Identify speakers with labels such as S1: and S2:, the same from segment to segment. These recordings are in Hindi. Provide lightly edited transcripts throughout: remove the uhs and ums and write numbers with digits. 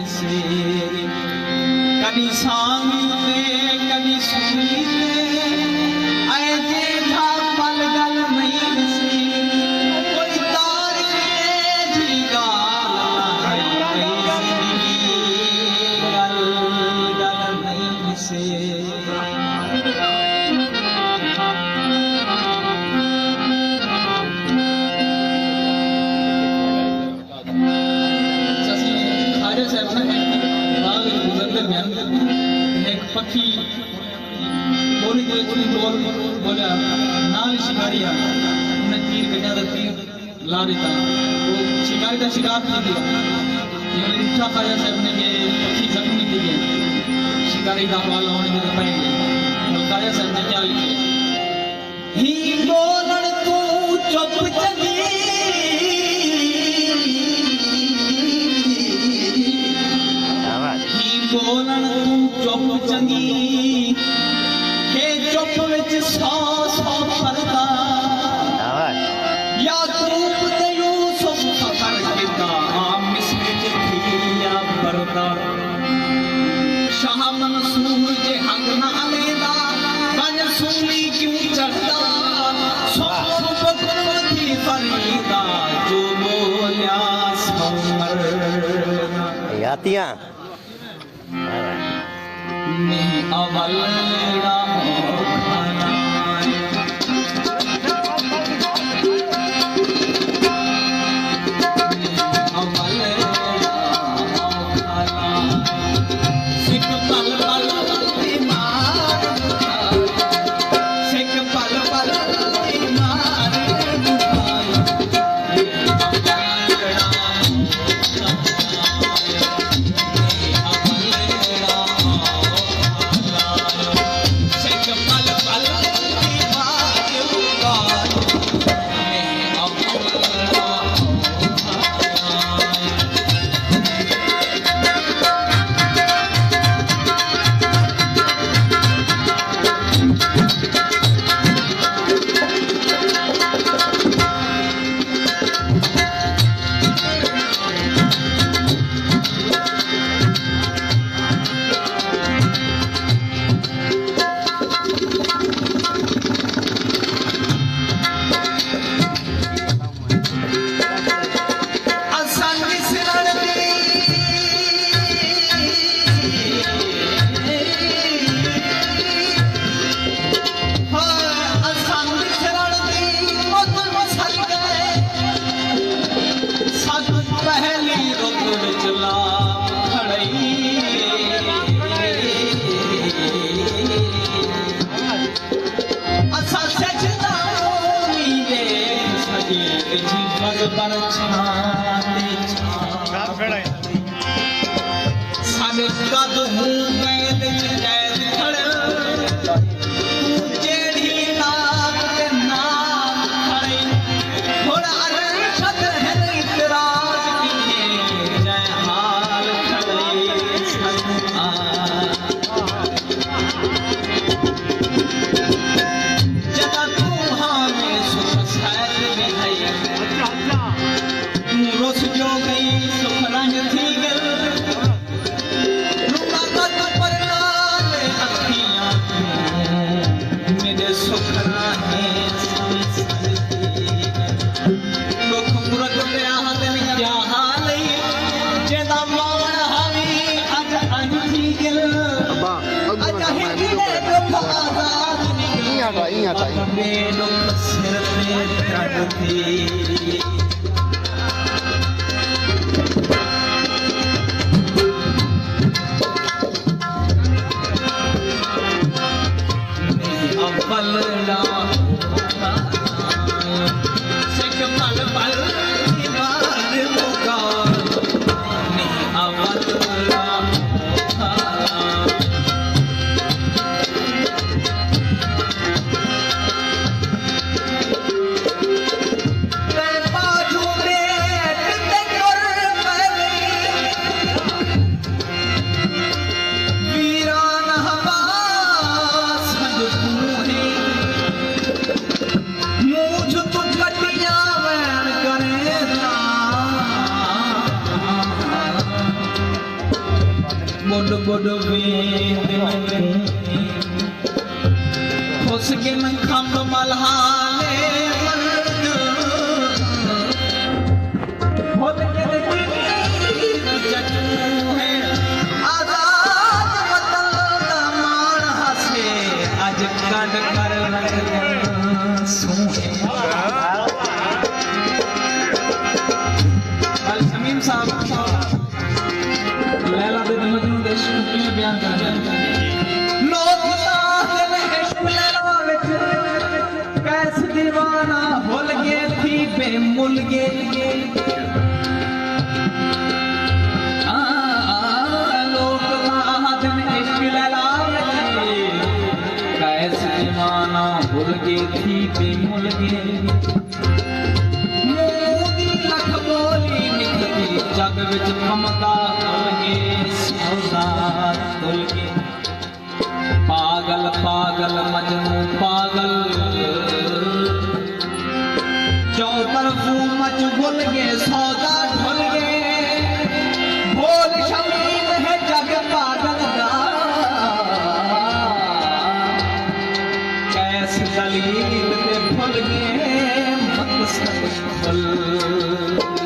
S1: से कभी सांगते कभी सुनते आए जेठा पल गल नहीं से कोई तार के जी गाला गल गल नहीं से एक पक्षी बोली बोल बोला नाल शिकारिया उन्हें तीर कन्या दा तीर ला देता वो शिकारी का शिकार कर दिया ये लिखा खाया साहब ने के पक्षी जख्मी थी गए शिकारी का हवाला होने के पाएंगे मलकाया साहब ने क्या लिखे ही बोलण तू चुप चली बोलन तू चुप चंगी के चुप विच सौ सौ फरदा या रूप ते यूसुफ सफर किता मिस्र च थिया बरदा शाह मंसूर जे हंग ना लेदा बन सूली क्यों चढ़दा सौ बकुल थी फरीदा जो बोलिया समर
S2: यातियां
S1: नहीं अवलड़ा खाना अवलड़ा खाना सिख पल पल बीमार सिख पल पल बीमार बुड बुड वेद खुसके न खंब मल्हाले भोल के जटू है आजाद वतन दा मान हसे आज कड कर लग सूहे अल शमीम साहब लैला बिन मजनू दे इश्क में बयान कर रहे हैं लोग इश्क लैला विच कैस दीवाना भुल गए थी बेमुल गए लोग महाजन इश्क लैला विच कैस दीवाना भुल गए थी बेमुल गए जग विच ममता सौदा तुल के पागल पागल मजनू पागल चौतरफू मच भुल गए सौदा ढुल गए भोल शमीम है जग पागल दा कैस दलील ते भुल गए मकसद भुल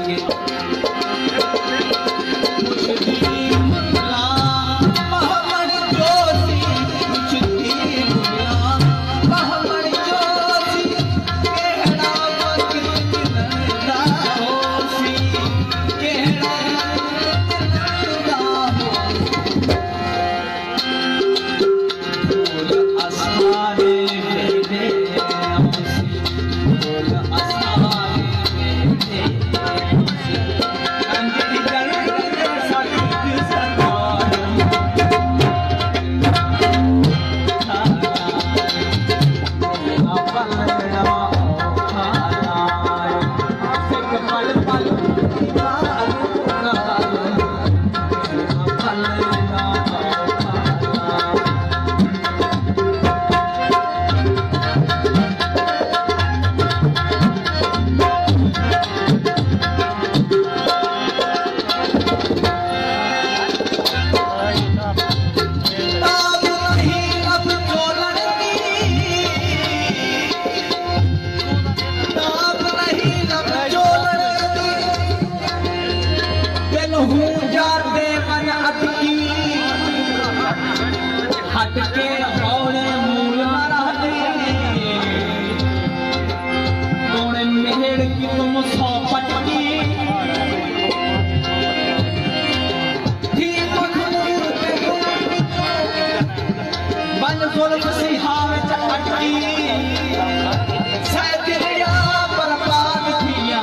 S1: गए हटके हौले मूल तोड़े मेहड़ की तुम सौ पटकी बन जुल्म सिहावे चटकी सैदिया बर्बाद किया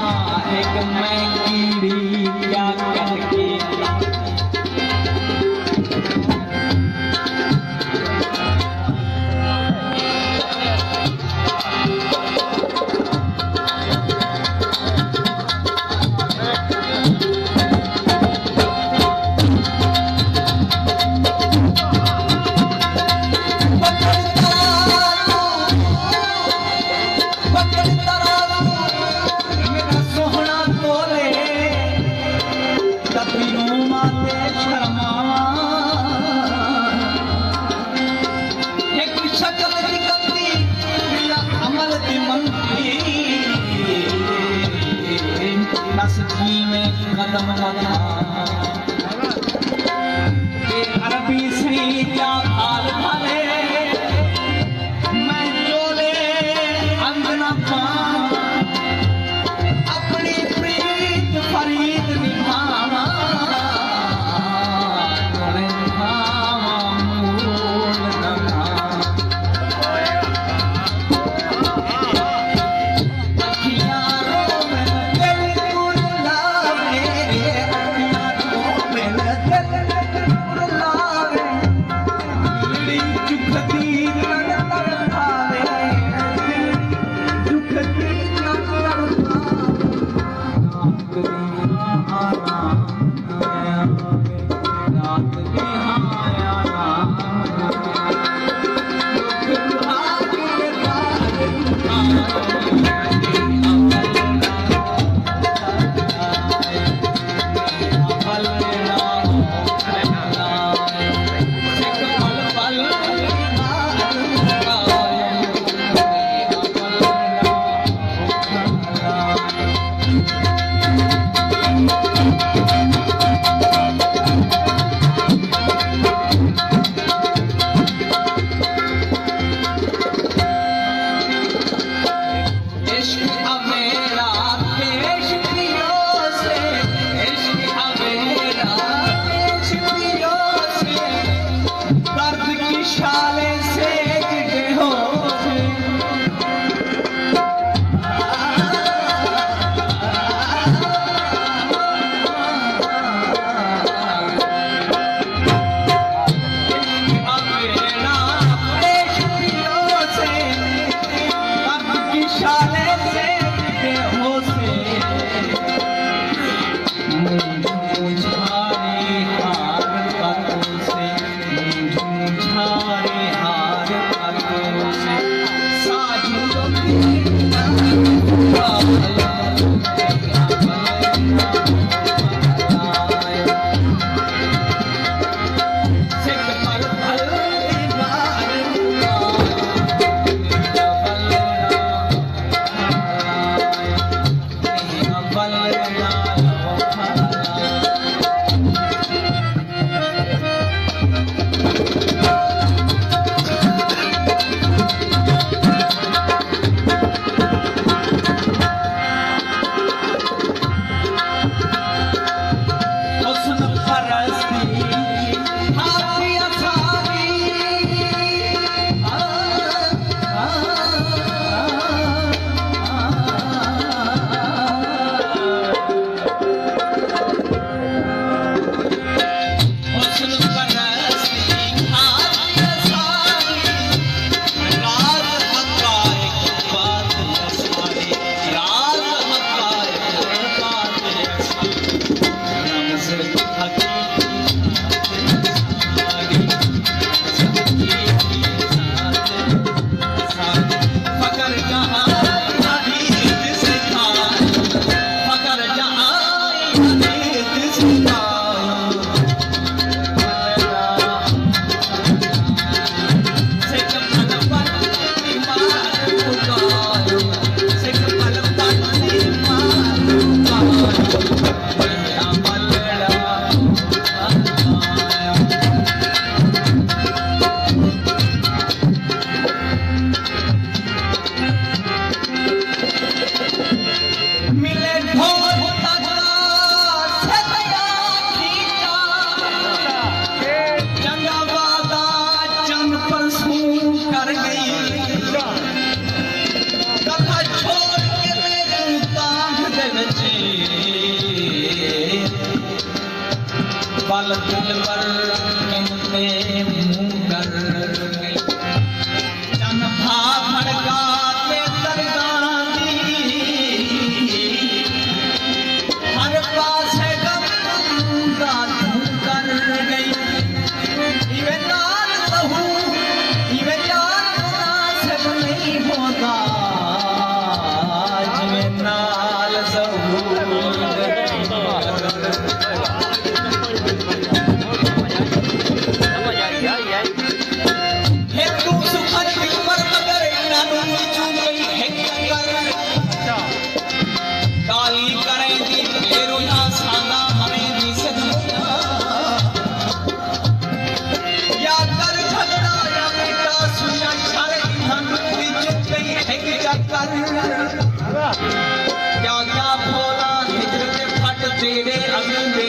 S1: एक मैं कीड़ी क्या करके कदम लगा अरबी से क्या हाल भले मैं चोले अंगना पा अपनी प्रीत फरीद निभावा पल दिल पर कहते मुँह कर गई चन भा भड़का के तरगानी हर पास गंगा कर गई इवे नाल सहू इवे जान सब नहीं होता जिवे नाल सहू क्या क्या भोला हिजर के फट तेरे अगले